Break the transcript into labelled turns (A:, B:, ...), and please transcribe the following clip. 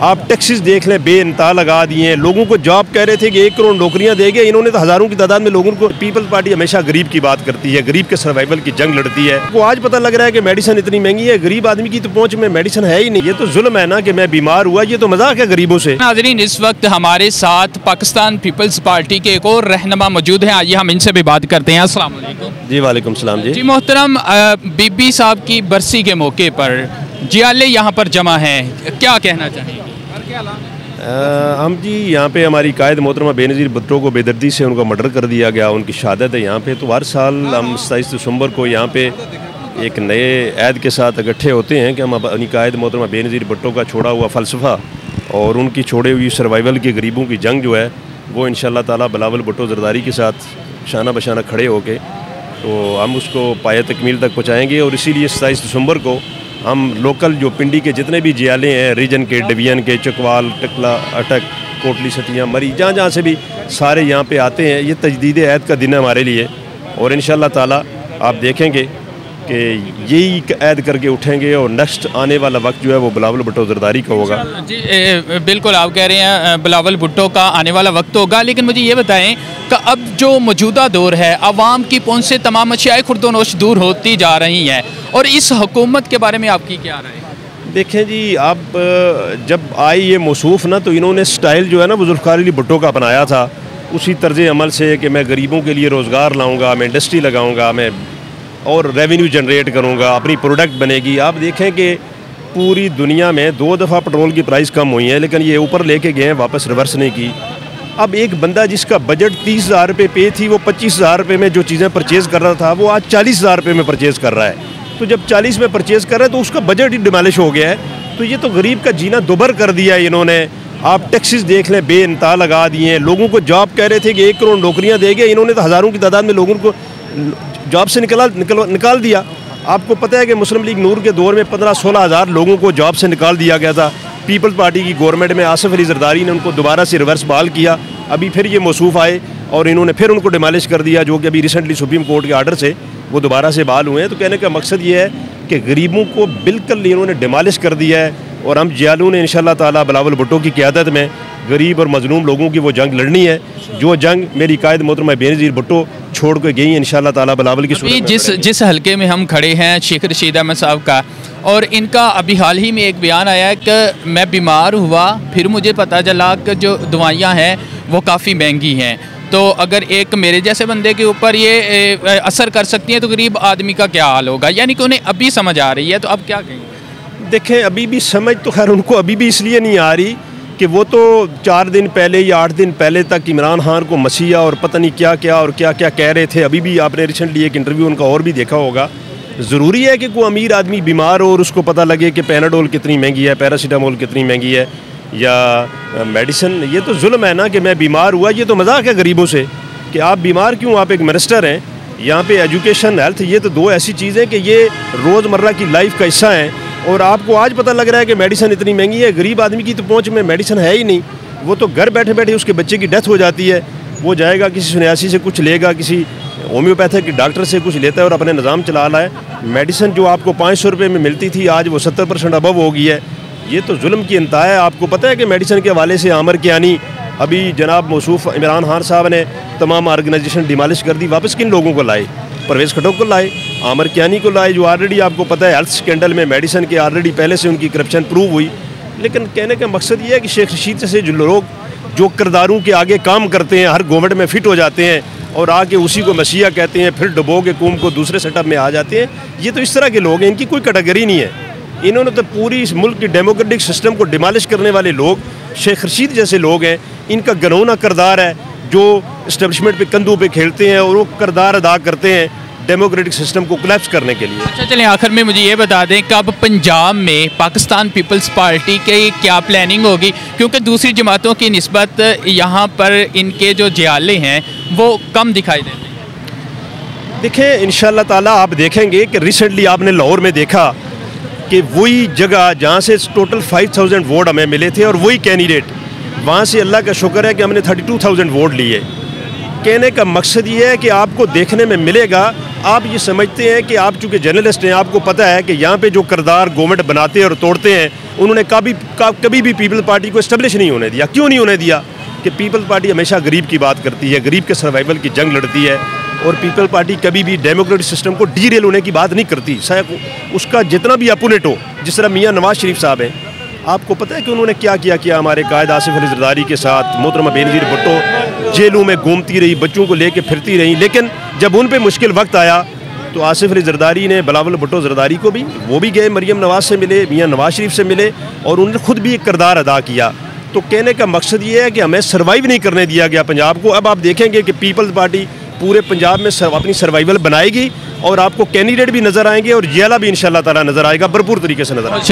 A: आप टैक्सेस देख लें, बेइंतहा लगा दिए हैं। लोगों को जॉब कह रहे थे कि 1 करोड़ नौकरियां देंगे, इन्होंने तो हज़ारों की तादाद में लोगों को। पीपल्स पार्टी हमेशा गरीब की बात करती है, गरीब के सर्वाइवल की जंग लड़ती है। वो आज पता लग रहा है कि मेडिसिन इतनी महंगी है, गरीब आदमी की तो पहुंच में मेडिसिन है ही नहीं। ये तो जुल्म है ना कि मैं बीमार हुआ, ये तो मजाक है गरीबों से।
B: नाज़रीन, इस वक्त हमारे साथ पाकिस्तान पीपल्स पार्टी के एक और रहनुमा मौजूद हैं। आइए हम इनसे भी बात करते हैं। अस्सलाम वालेकुम।
A: जी वालेकुम सलाम। जी
B: मोहतरम, बीबी साहब की बरसी के मौके पर जियाले यहाँ पर जमा हैं, क्या कहना चाहेंगे?
A: हम जी यहाँ पे हमारी कायद मोहतरमा बेनज़ीर भुट्टो को बेदर्दी से उनका मर्डर कर दिया गया, उनकी शहादत है यहाँ पे। तो हर साल हम 27 दिसंबर को यहाँ पे एक नए ऐद के साथ इकट्ठे होते हैं कि हम अपनी कायद मोहतरमा बेनज़ीर भुट्टो का छोड़ा हुआ फ़लसफ़ा और उनकी छोड़े हुई सर्वाइवल की गरीबों की जंग जो है वो इंशाअल्लाह ताला बिलावल भुट्टो ज़रदारी के साथ शाना बशाना खड़े होके तो हम उसको पाया तकमील तक पहुँचाएँगे। और इसीलिए 27 दिसंबर को हम लोकल जो पिंडी के जितने भी जियाले हैं, रीजन के, डिवीजन के, चकवाल, टकला, अटक, कोटली, सतिया, मरी, जहाँ जहाँ से भी सारे यहाँ पे आते हैं। ये तजदीद ऐद का दिन है हमारे लिए और इंशाअल्लाह ताला आप देखेंगे कि यही ऐद करके उठेंगे और नेक्स्ट आने वाला वक्त जो है वो बिलावल भुट्टो ज़रदारी का होगा।
B: जी बिल्कुल, आप कह रहे हैं बिलावल भुट्टो का आने वाला वक्त होगा, लेकिन मुझे ये बताएं कि अब जो मौजूदा दौर है, आवाम की पहुँच से तमाम अशियाए खुर्दोनोश दूर होती जा रही हैं और इस हुकूमत के बारे में आपकी क्या राय है?
A: देखें जी, आप जब आई ये मौसूफ़ ना तो इन्होंने स्टाइल जो है ना वो ज़ुल्फ़िकार अली भुट्टो का अपनाया था, उसी तर्ज़ अमल से कि मैं गरीबों के लिए रोज़गार लाऊँगा, मैं इंडस्ट्री लगाऊँगा, मैं और रेवेन्यू जनरेट करूँगा, अपनी प्रोडक्ट बनेगी। आप देखें कि पूरी दुनिया में 2 दफ़ा पेट्रोल की प्राइस कम हुई है, लेकिन ये ऊपर लेके गए हैं, वापस रिवर्स नहीं की। अब एक बंदा जिसका बजट 30,000 रुपये पे थी, वो 25,000 रुपये में जो चीज़ें परचेज़ कर रहा था वो आज 40,000 रुपये में परचेज़ कर रहा है। तो जब 40 में परचेज़ कर रहा है तो उसका बजट ही डिमोलिश हो गया है। तो ये तो गरीब का जीना दुभर कर दिया है इन्होंने। आप टैक्सेस देख लें, बेइंतहा लगा दिए हैं। लोगों को जॉब कह रहे थे कि 1 करोड़ नौकरियां देंगे, इन्होंने तो हज़ारों की तादाद में लोगों को जॉब से निकाल दिया। आपको पता है कि मुस्लिम लीग नूर के दौर में 15-16 हज़ार लोगों को जॉब से निकाल दिया गया था। पीपल्स पार्टी की गवर्नमेंट में आसिफ अली ज़रदारी ने उनको दोबारा से रिवर्स बहाल किया। अभी फिर ये मौसूफ़ आए और इन्होंने फिर उनको डिमोलिश कर दिया, जो कि अभी रिसेंटली सुप्रीम कोर्ट के आर्डर से वो दोबारा से बहाल हुए हैं। तो कहने का मकसद ये है कि गरीबों को बिल्कुल इन्होंने डिमोलिश कर दिया है और हम जियालों ने इंशाअल्लाह ताला बिलावल भुट्टो की क़यादत में गरीब और मजलूम लोगों की वो जंग लड़नी है, जो जंग मेरी कायद मोहतरमा बेनज़ीर भुट्टो छोड़ के गई इंशाअल्लाह ताला बिलावल की सूरत में।
B: जिस हल्के में हम खड़े हैं शेख रशीद अहमद साहब का, और इनका अभी हाल ही में एक बयान आया है कि मैं बीमार हुआ, फिर मुझे पता चला कि जो दवाइयाँ हैं वो काफ़ी महंगी हैं। तो अगर एक मेरे जैसे बंदे के ऊपर ये असर कर सकती है तो गरीब आदमी का क्या हाल होगा? यानी कि उन्हें अभी समझ आ रही है, तो अब क्या कहेंगे?
A: देखें, अभी भी समझ तो खैर उनको अभी भी इसलिए नहीं आ रही कि वो तो 4 दिन पहले या 8 दिन पहले तक इमरान खान को मसीहा और पता नहीं क्या क्या और क्या क्या कह रहे थे। अभी भी आपने रिसेंटली एक इंटरव्यू उनका और भी देखा होगा। ज़रूरी है कि कोई अमीर आदमी बीमार हो और उसको पता लगे कि पैनाडोल कितनी महंगी है, पैरासीटामोल कितनी महंगी है या मेडिसिन। ये तो जुल्म है ना कि मैं बीमार हुआ, ये तो मजाक है गरीबों से कि आप बीमार क्यों? आप एक मिनिस्टर हैं, यहाँ पे एजुकेशन, हेल्थ, ये तो 2 ऐसी चीज़ें कि ये रोज़मर्रा की लाइफ का हिस्सा है। और आपको आज पता लग रहा है कि मेडिसिन इतनी महंगी है, गरीब आदमी की तो पहुँच में मेडिसिन है ही नहीं। वो तो घर बैठे बैठे उसके बच्चे की डेथ हो जाती है, वो जाएगा किसी सन्यासी से कुछ लेगा, किसी होम्योपैथिक डॉक्टर से कुछ लेता है और अपने निज़ाम चला रहा है। मेडिसिन जो आपको 500 रुपये में मिलती थी आज वो 70% अबव हो गई है। ये तो जुल्म की इंतहा है। आपको पता है कि मेडिसिन के हवाले से आमर कियानी, अभी जनाब मौसूफ़ इमरान खान साहब ने तमाम ऑर्गेनाइजेशन डिमोलिश कर दी, वापस किन लोगों को लाए? परवेज़ खटोक को लाए, आमर कियानी को लाए, जो ऑलरेडी आपको पता है हेल्थ स्कैंडल में मेडिसिन के ऑलरेडी पहले से उनकी करप्शन प्रूव हुई। लेकिन कहने का मकसद ये है कि शेख रशीद से जो लोग जो किरदारों के आगे काम करते हैं, हर गवर्नमेंट में फिट हो जाते हैं और आके उसी को मसीहा कहते हैं, फिर डुबो के कौम को दूसरे सेटअप में आ जाते हैं। ये तो इस तरह के लोग हैं, इनकी कोई कैटेगरी नहीं है। इन्होंने तो पूरी इस मुल्क की डेमोक्रेटिक सिस्टम को डिमोलिश करने वाले लोग शेख रशीद जैसे लोग हैं। इनका घनौना किरदार है जो इस्टेब्लिशमेंट पे कंधों पे खेलते हैं और वो किरदार अदा करते हैं डेमोक्रेटिक सिस्टम को कोलैप्स करने के लिए।
B: अच्छा चलें, आखिर में मुझे ये बता दें कि अब पंजाब में पाकिस्तान पीपल्स पार्टी की क्या प्लानिंग होगी, क्योंकि दूसरी जमातों की निस्बत यहाँ पर इनके जो जियाले हैं वो कम दिखाई देते हैं।
A: देखिए इंशाअल्लाह ताला आप देखेंगे कि रिसेंटली आपने लाहौर में देखा कि वही जगह जहाँ से टोटल 5000 वोट हमें मिले थे और वही कैंडिडेट, वहाँ से अल्लाह का शुक्र है कि हमने 32,000 वोट लिए। कहने का मकसद ये है कि आपको देखने में मिलेगा, आप ये समझते हैं कि आप चूँकि जर्नलिस्ट हैं, आपको पता है कि यहाँ पे जो किरदार गवर्नमेंट बनाते हैं और तोड़ते हैं, उन्होंने कभी भी पीपल पार्टी को इस्टेब्लिश नहीं होने दिया। क्यों नहीं होने दिया? कि पीपल पार्टी हमेशा गरीब की बात करती है, गरीब के सर्वाइवल की जंग लड़ती है, और पीपल पार्टी कभी भी डेमोक्रेटिक सिस्टम को डीरेल होने की बात नहीं करती। उसका जितना भी अपोनेंट हो, जिस तरह मियाँ नवाज शरीफ साहब हैं, आपको पता है कि उन्होंने क्या किया हमारे कायद आसिफ अली जरदारी के साथ। मोहतरमा बेनज़ीर भुट्टो जेलों में घूमती रही, बच्चों को लेके फिरती रही, लेकिन जब उन पे मुश्किल वक्त आया तो आसिफ अली जरदारी ने बिलावल भुट्टो जरदारी को भी, वो भी गए, मरीम नवाज से मिले, मियाँ नवाज शरीफ से मिले, और उन्होंने खुद भी एक किरदार अदा किया। तो कहने का मकसद ये है कि हमें सर्वाइव नहीं करने दिया गया पंजाब को। अब आप देखेंगे कि पीपल्स पार्टी पूरे पंजाब में अपनी सर्वाइवल बनाएगी, और आपको कैंडिडेट भी नज़र आएंगे और जिला भी इंशाल्लाह ताला नज़र आएगा, भरपूर तरीके से नज़र आएगा।